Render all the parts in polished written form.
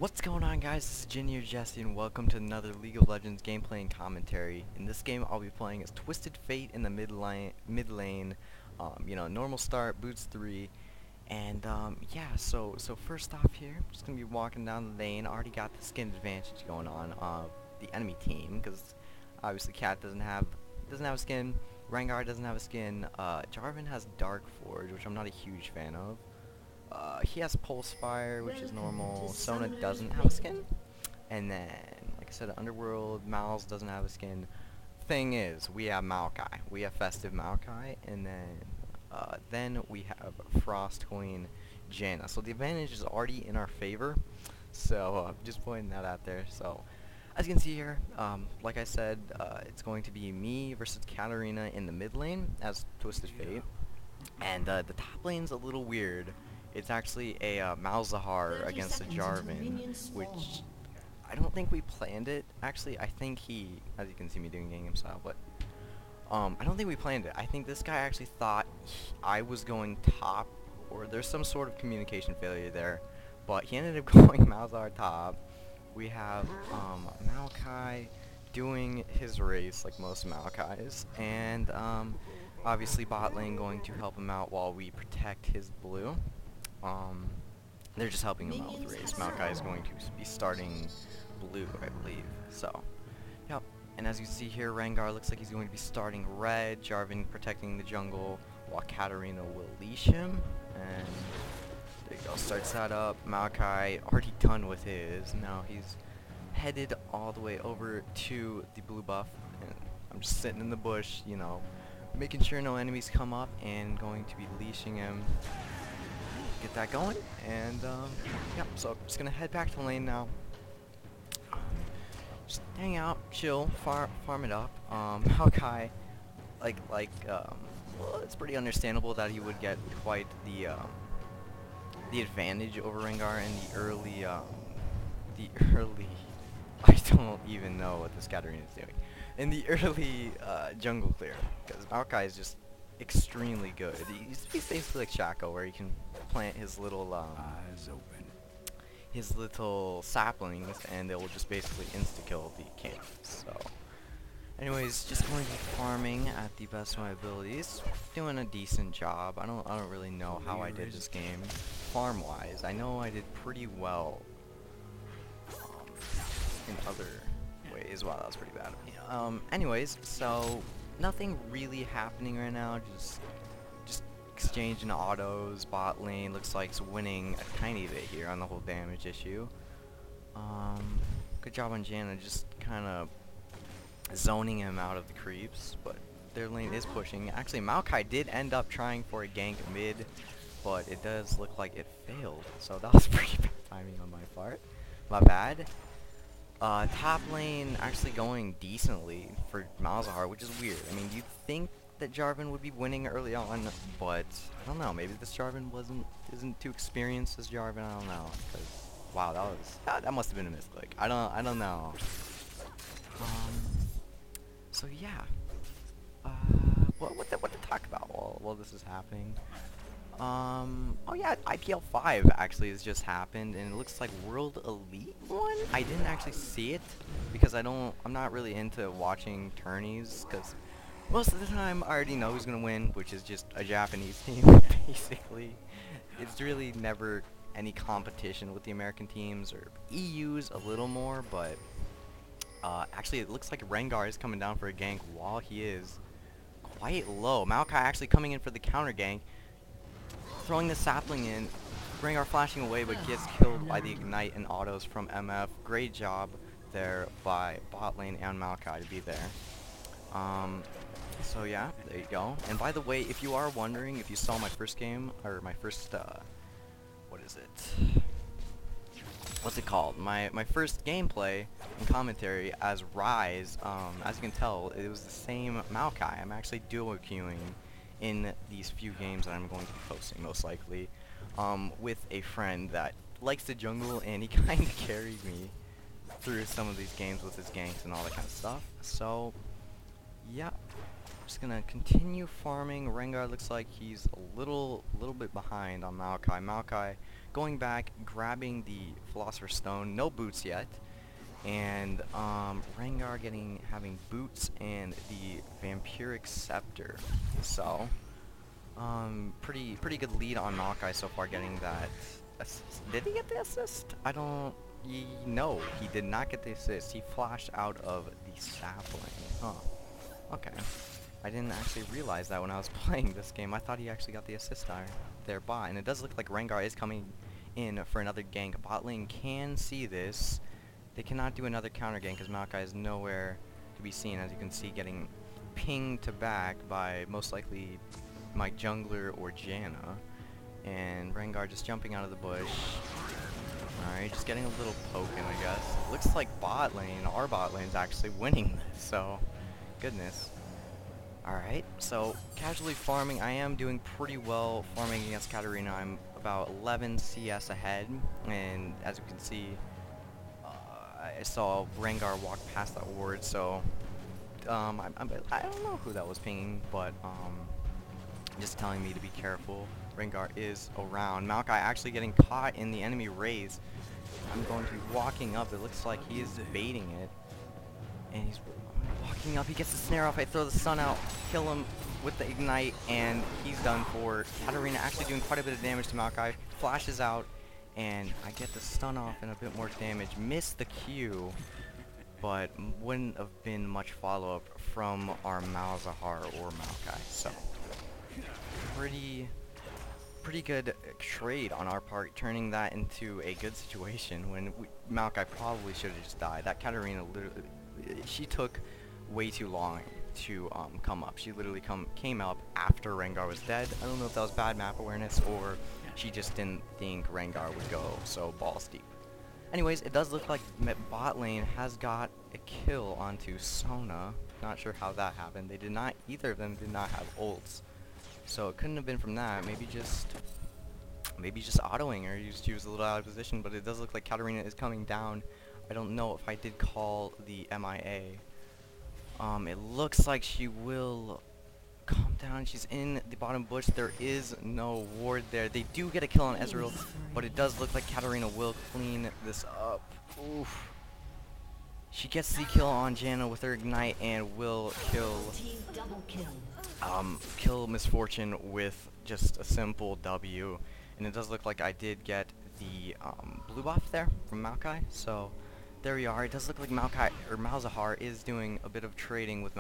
What's going on, guys? This is Jinny or Jesse, and welcome to another League of Legends gameplay and commentary. In this game, I'll be playing as Twisted Fate in the mid lane. Normal start, boots 3, and yeah. So first off here, I'm just gonna be walking down the lane. I already got the skin advantage going on the enemy team, because obviously Cat doesn't have a skin. Rengar doesn't have a skin. Jarvan has Dark Forge, which I'm not a huge fan of. He has Pulse Fire, which is normal. Sona doesn't have a skin. And then, like I said, Underworld, Mal's doesn't have a skin. Thing is, we have Maokai. We have Festive Maokai. And then we have Frost Queen Janna. So the advantage is already in our favor. So, just pointing that out there. So, as you can see here, like I said, it's going to be me versus Katarina in the mid lane as Twisted Fate. And the top lane's a little weird. It's actually a Malzahar against a Jarvan, which I don't think we planned it. Actually, I think as you can see me doing game style, but I don't think we planned it. I think this guy actually thought I was going top, or there's some sort of communication failure there, but he ended up going Malzahar top. We have Maokai doing his race like most Maokais, and obviously bot lane going to help him out while we protect his blue. They're just helping him out with race. Maokai is going to be starting blue, I believe. So, yep. And as you see here, Rengar looks like he's going to be starting red. Jarvan protecting the jungle, while Katarina will leash him. And there you go, starts that up. Maokai already done with his. Now he's headed all the way over to the blue buff. And I'm just sitting in the bush, making sure no enemies come up, and going to be leashing him. Get that going, and yeah, so I'm just gonna head back to lane now. Just hang out, chill, farm it up. Maokai, well, it's pretty understandable that he would get quite the advantage over Rengar in the early I don't even know what this Katarina is doing in the early jungle clear, because Maokai is just extremely good. He's basically like Shaco, where he can plant his little Eyes open. his little saplings, and they will just basically insta-kill the king. So, anyways, just going to be farming at the best of my abilities, doing a decent job. I don't really know how I did this game, farm-wise. I know I did pretty well in other ways. Wow, that was pretty bad. Anyways, so nothing really happening right now. Just exchanging autos. Bot lane looks like it's winning a tiny bit here on the whole damage issue. Good job on Janna, just kind of zoning him out of the creeps, but their lane is pushing. Actually, Maokai did end up trying for a gank mid, but it does look like it failed, so that was pretty bad timing on my part. My bad. Top lane actually going decently for Malzahar, which is weird. I mean, you'd think that Jarvan would be winning early on, but I don't know. Maybe this Jarvan isn't too experienced as Jarvan. I don't know. Wow, that must have been a misclick. I don't know. So yeah. What to talk about while this is happening? Oh yeah, IPL 5 actually has just happened, and it looks like World Elite won. I didn't actually see it because I'm not really into watching tourneys, because most of the time I already know who's gonna win, which is just a Japanese team, basically. It's really never any competition with the American teams, or EU's a little more, but actually it looks like Rengar is coming down for a gank while he is quite low. Maokai actually coming in for the counter gank, throwing the sapling in, Rengar flashing away, but gets killed by the ignite and autos from MF. Great job there by bot lane and Maokai to be there. So yeah, there you go. And by the way, if you are wondering, if you saw my first game, or my first, what is it? What's it called? My first gameplay and commentary as Rise, as you can tell, it was the same Maokai. I'm actually duo queuing in these few games that I'm going to be posting, most likely, with a friend that likes to jungle, and he kind of carried me through some of these games with his ganks and all that kind of stuff. So, yeah, just gonna continue farming. Rengar looks like he's a little bit behind on Maokai. Maokai going back, grabbing the Philosopher's Stone, no boots yet, and Rengar having boots and the Vampiric Scepter. So pretty good lead on Maokai so far, getting that assist. Did he get the assist? I don't. No, he did not get the assist. He flashed out of the sapling. Huh. Okay. I didn't actually realize that when I was playing this game. I thought he actually got the assist thereby. And it does look like Rengar is coming in for another gank. Bot lane can see this. They cannot do another counter gank because Maokai is nowhere to be seen, as you can see, getting pinged to back by most likely my jungler or Janna. And Rengar just jumping out of the bush. Alright, just getting a little poking, I guess. Looks like bot lane, our bot lane, is actually winning this, so goodness. Alright, so casually farming. I am doing pretty well farming against Katarina. I'm about 11 CS ahead, and as you can see, I saw Rengar walk past that ward, so I don't know who that was pinging, but just telling me to be careful. Rengar is around. Maokai actually getting caught in the enemy raise. I'm going to be walking up. It looks like he is baiting it. And he's walking up. He gets the snare off. I throw the stun out. Kill him with the ignite. And he's done for. Katarina actually doing quite a bit of damage to Maokai. Flashes out. And I get the stun off and a bit more damage. Missed the Q. But wouldn't have been much follow-up from our Malzahar or Maokai. So pretty good trade on our part, turning that into a good situation when Maokai probably should have just died. That Katarina literally, she took way too long to come up. She literally came up after Rengar was dead. I don't know if that was bad map awareness or she just didn't think Rengar would go so balls deep. Anyways, it does look like bot lane has got a kill onto Sona. Not sure how that happened. They did not, either of them did not have ults. So it couldn't have been from that. Maybe just autoing, or she was a little out of position. But it does look like Katarina is coming down. I don't know if I did call the MIA. It looks like she will come down. She's in the bottom bush. There is no ward there. They do get a kill on Ezreal, but it does look like Katarina will clean this up. Oof. She gets the kill on Janna with her ignite and will kill Misfortune with just a simple W. And it does look like I did get the blue buff there from Maokai. So there we are. It does look like Maokai or Malzahar is doing a bit of trading with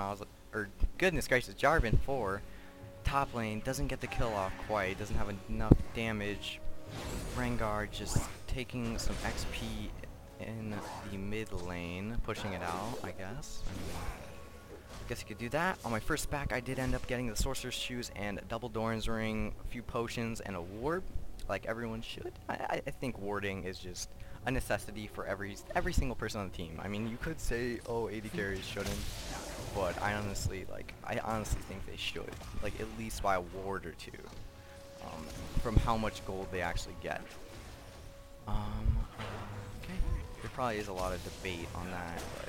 goodness gracious, Jarvan for top lane. Doesn't get the kill off quite. Doesn't have enough damage. Rengar just taking some XP in the mid lane, pushing it out, I guess. I guess you could do that. On my first back, I did end up getting the Sorcerer's Shoes and double Doran's Ring, a few potions, and a ward, like everyone should. I think warding is just a necessity for every single person on the team. I mean, you could say, oh, AD carries shouldn't, but I honestly think they should, like at least buy a ward or two, from how much gold they actually get. Okay, there probably is a lot of debate on that, but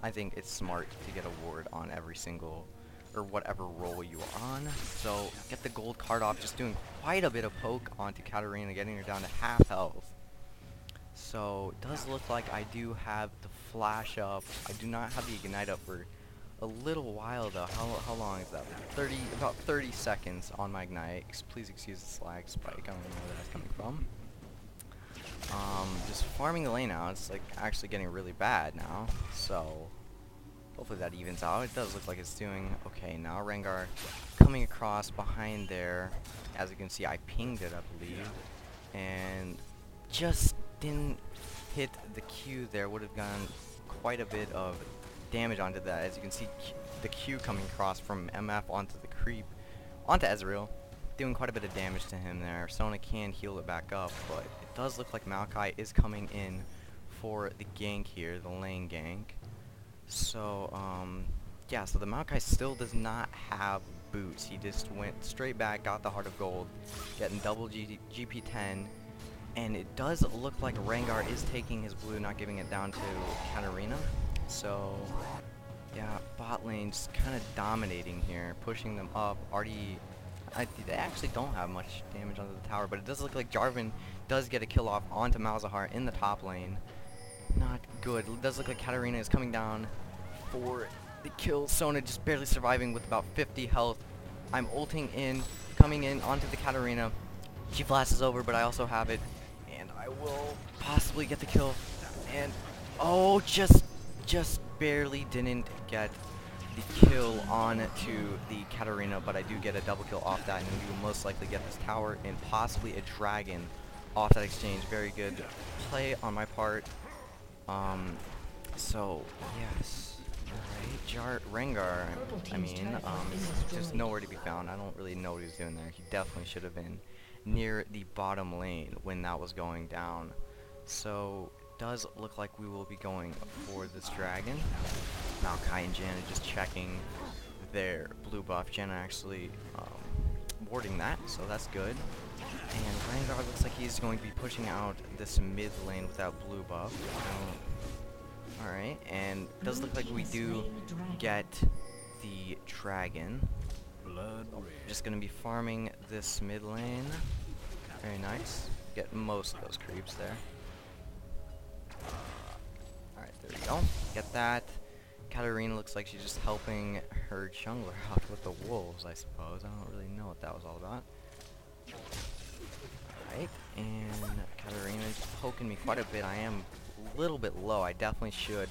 I think it's smart to get a ward on every single, or whatever role you are on. So get the gold card off, just doing quite a bit of poke onto Katarina, getting her down to half health. So it does look like I do have the flash up. I do not have the ignite up for a little while though. How long is that? About 30 seconds on my ignite. Please excuse the slag spike. I don't know where that's coming from. Just farming the lane out. It's like actually getting really bad now. So hopefully that evens out. It does look like it's doing okay now. Rengar coming across behind there. As you can see, I pinged it, I believe, and just didn't hit the Q there. Would have gone quite a bit of damage onto that. As you can see, the Q coming across from MF onto the creep, onto Ezreal, doing quite a bit of damage to him there. Sona can heal it back up, but it does look like Maokai is coming in for the gank here, the lane gank. So, yeah, so the Maokai still does not have boots. He just went straight back, got the Heart of Gold, getting double GP10, and it does look like Rengar is taking his blue, not giving it down to Katarina. So, yeah, bot lane just kind of dominating here, pushing them up. Already they actually don't have much damage onto the tower, but it does look like Jarvan does get a kill off onto Malzahar in the top lane. Not good. It does look like Katarina is coming down for the kill. Sona just barely surviving with about 50 health. I'm ulting in, coming in onto the Katarina. She flashes over, but I also have it, and I will possibly get the kill. And oh, just barely didn't get the kill on to the Katarina, but I do get a double kill off that, and we will most likely get this tower and possibly a dragon off that exchange. Very good play on my part. So yes, alright, Rengar, I mean, just nowhere to be found. I don't really know what he's doing there. He definitely should have been near the bottom lane when that was going down. So it does look like we will be going for this dragon. Maokai and Janna just checking their blue buff. Janna actually warding that, so that's good. And Rengar looks like he's going to be pushing out this mid lane without blue buff. Alright, and it does look like we do get the dragon. Just going to be farming this mid lane. Very nice. Get most of those creeps there. Alright, there we go. Get that. Katarina looks like she's just helping her jungler out with the wolves, I suppose. I don't really know what that was all about. Alright, and Katarina's poking me quite a bit. I am a little bit low. I definitely should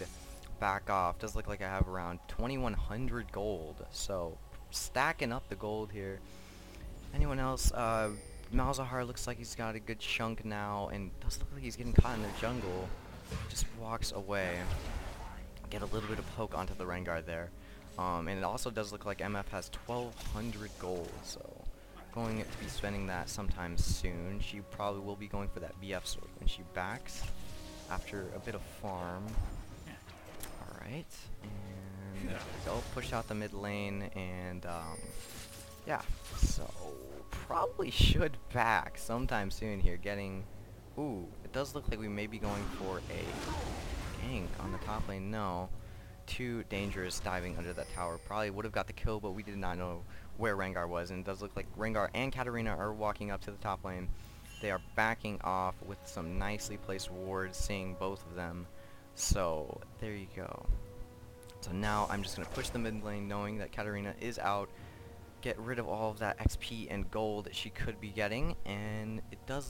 back off. Does look like I have around 2,100 gold, so stacking up the gold here. Anyone else? Malzahar looks like he's got a good chunk now, and does look like he's getting caught in the jungle. Just walks away. Get a little bit of poke onto the Rengar there. And it also does look like MF has 1,200 gold, so going to be spending that sometime soon. She probably will be going for that BF sword when she backs after a bit of farm. Alright, and there we go. Push out the mid lane, and yeah, so probably should back sometime soon here, getting... Ooh, it does look like we may be going for a gank on the top lane. No. Too dangerous diving under that tower. Probably would have got the kill, but we did not know where Rengar was, and it does look like Rengar and Katarina are walking up to the top lane. They are backing off with some nicely placed wards, seeing both of them. So, there you go. So now I'm just going to push the mid lane, knowing that Katarina is out, get rid of all of that XP and gold that she could be getting, and it does